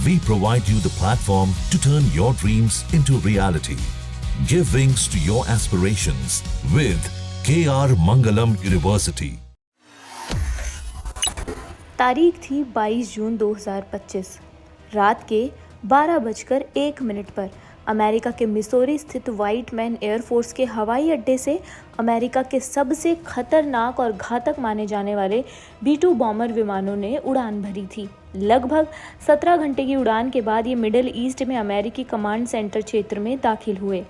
We provide you the platform to turn your dreams into reality. Give wings to your aspirations with KR Mangalam University. तारीख थी 22 जून 2025। रात के 12:01 पर America के Missouri स्थित white man air force के हवाई अड्डे से अमेरिका के सबसे खतरनाक और घातक माने जाने वाले B-2 बॉम्बर विमानों ने उड़ान भरी थी। लगभग 17 घंटे की उड़ान के बाद ये मिडिल ईस्ट में अमेरिकी कमांड सेंटर क्षेत्र में दाखिल हुए।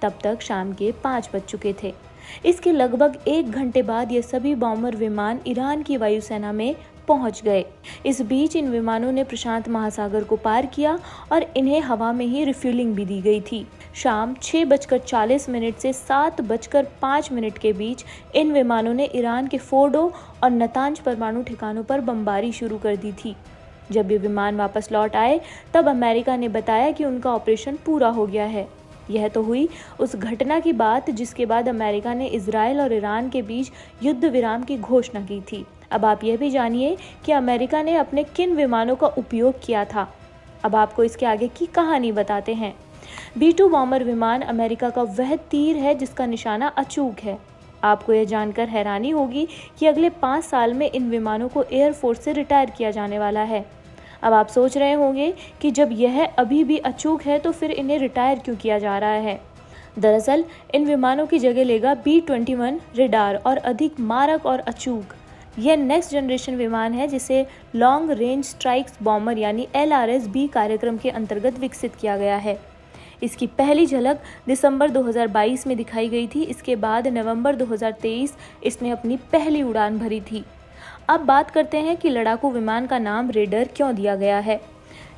तब तक शाम के 5 बज चुके थे। इसके लगभग 1 घंटे बाद ये सभी बॉम्बर विमान ईरान की वायुसेना में पहुंच गए। इस बीच इन विमानों ने प्रशांत महासागर को पार किया और इन्हें हवा में ही रिफ्यूलिंग भी दी गई थी। शाम 6:40 से 7:05 के बीच इन विमानों ने ईरान के फोर्डो और नतांज परमाणु ठिकानों पर बमबारी शुरू कर दी थी। जब ये विमान वापस लौट आए तब अमेरिका ने बताया कि उनका ऑपरेशन पूरा हो गया है। यह तो हुई उस घटना की बात जिसके बाद अमेरिका ने इजराइल और ईरान के बीच युद्ध विराम की घोषणा की थी। अब आप यह भी जानिए कि अमेरिका ने अपने किन विमानों का उपयोग किया था। अब आपको इसके आगे की कहानी बताते हैं। B-2 बॉम्बर विमान अमेरिका का वह तीर है जिसका निशाना अचूक है। आपको यह जानकर हैरानी होगी कि अगले 5 साल में इन विमानों को एयरफोर्स से रिटायर किया जाने वाला है। अब आप सोच रहे होंगे कि जब यह अभी भी अचूक है तो फिर इन्हें रिटायर क्यों किया जा रहा है। दरअसल इन विमानों की जगह लेगा B-21 रेडार और अधिक मारक और अचूक। यह नेक्स्ट जनरेशन विमान है जिसे लॉन्ग रेंज स्ट्राइक्स बॉम्बर यानी LRS-B कार्यक्रम के अंतर्गत विकसित किया गया है। इसकी पहली झलक दिसंबर 2022 में दिखाई गई थी। इसके बाद नवंबर 2023 इसने अपनी पहली उड़ान भरी थी। अब बात करते हैं कि लड़ाकू विमान का नाम रेडर क्यों दिया गया है।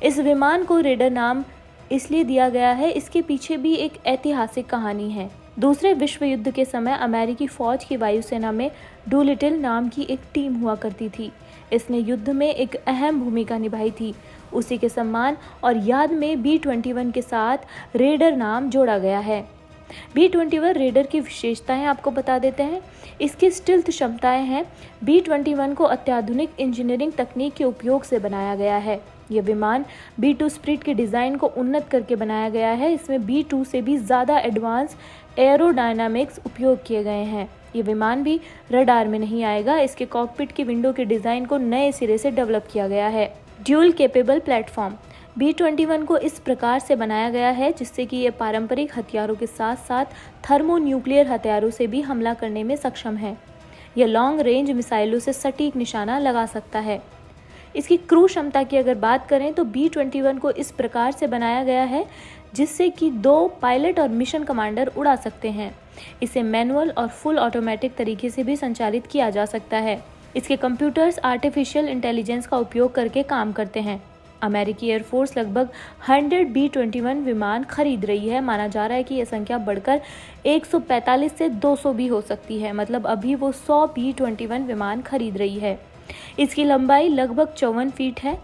इस विमान को रेडर नाम इसलिए दिया गया है, इसके पीछे भी एक ऐतिहासिक कहानी है। दूसरे विश्व युद्ध के समय अमेरिकी फौज की वायुसेना में डूलिटिल नाम की एक टीम हुआ करती थी। इसने युद्ध में एक अहम भूमिका निभाई थी। उसी के सम्मान और याद में B-21 के साथ रेडर नाम जोड़ा गया है। B-21 रेडर की विशेषताएं आपको बता देते हैं। इसकी स्टिल्थ क्षमताएं हैं। B-21 को अत्याधुनिक इंजीनियरिंग तकनीक के उपयोग से बनाया गया है। यह विमान B-2 स्प्रिट के डिज़ाइन को उन्नत करके बनाया गया है। इसमें B-2 से भी ज़्यादा एडवांस एरोडायनामिक्स उपयोग किए गए हैं। ये विमान भी रडार में नहीं आएगा। इसके कॉकपिट की विंडो के डिज़ाइन को नए सिरे से डेवलप किया गया है। ड्यूल केपेबल प्लेटफॉर्म B-21 को इस प्रकार से बनाया गया है जिससे कि ये पारंपरिक हथियारों के साथ साथ थर्मोन्यूक्लियर हथियारों से भी हमला करने में सक्षम है। यह लॉन्ग रेंज मिसाइलों से सटीक निशाना लगा सकता है। इसकी क्रू क्षमता की अगर बात करें तो B-21 को इस प्रकार से बनाया गया है जिससे कि 2 पायलट और मिशन कमांडर उड़ा सकते हैं। इसे मैनुअल और फुल ऑटोमेटिक तरीके से भी संचालित किया जा सकता है। इसके कंप्यूटर्स आर्टिफिशियल इंटेलिजेंस का उपयोग करके काम करते हैं। अमेरिकी एयरफोर्स लगभग 100 B-21 विमान खरीद रही है। माना जा रहा है कि यह संख्या बढ़कर 145 से 200 भी हो सकती है। मतलब अभी वो 100 B-21 विमान खरीद रही है। इसकी लंबाई लगभग 54 फीट है।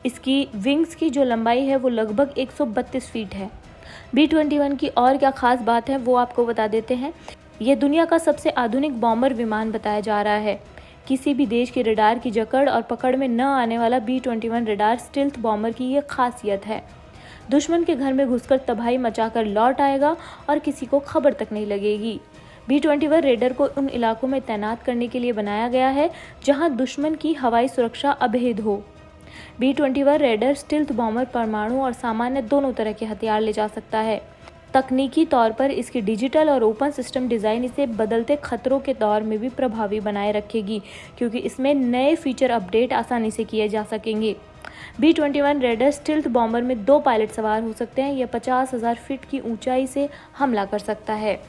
इसकी विंग्स की जो लंबाई है वो लगभग 132 फीट है। B-21 की और क्या खास बात है वो आपको बता देते हैं। ये दुनिया का सबसे आधुनिक बॉम्बर विमान बताया जा रहा है। किसी भी देश के रडार की जकड़ और पकड़ में न आने वाला B-21 रडार स्टिल्थ बॉम्बर की ये खासियत है। दुश्मन के घर में घुसकर तबाही मचाकर लौट आएगा और किसी को खबर तक नहीं लगेगी। B-21 रेडर को उन इलाकों में तैनात करने के लिए बनाया गया है जहां दुश्मन की हवाई सुरक्षा अभेद हो। B-21 रेडर स्टिल्थ बॉम्बर परमाणु और सामान्य दोनों तरह के हथियार ले जा सकता है। तकनीकी तौर पर इसकी डिजिटल और ओपन सिस्टम डिज़ाइन इसे बदलते खतरों के दौर में भी प्रभावी बनाए रखेगी क्योंकि इसमें नए फीचर अपडेट आसानी से किए जा सकेंगे। B-21 रेडर स्टिल्थ बॉम्बर में 2 पायलट सवार हो सकते हैं। यह 50,000 फीट की ऊंचाई से हमला कर सकता है।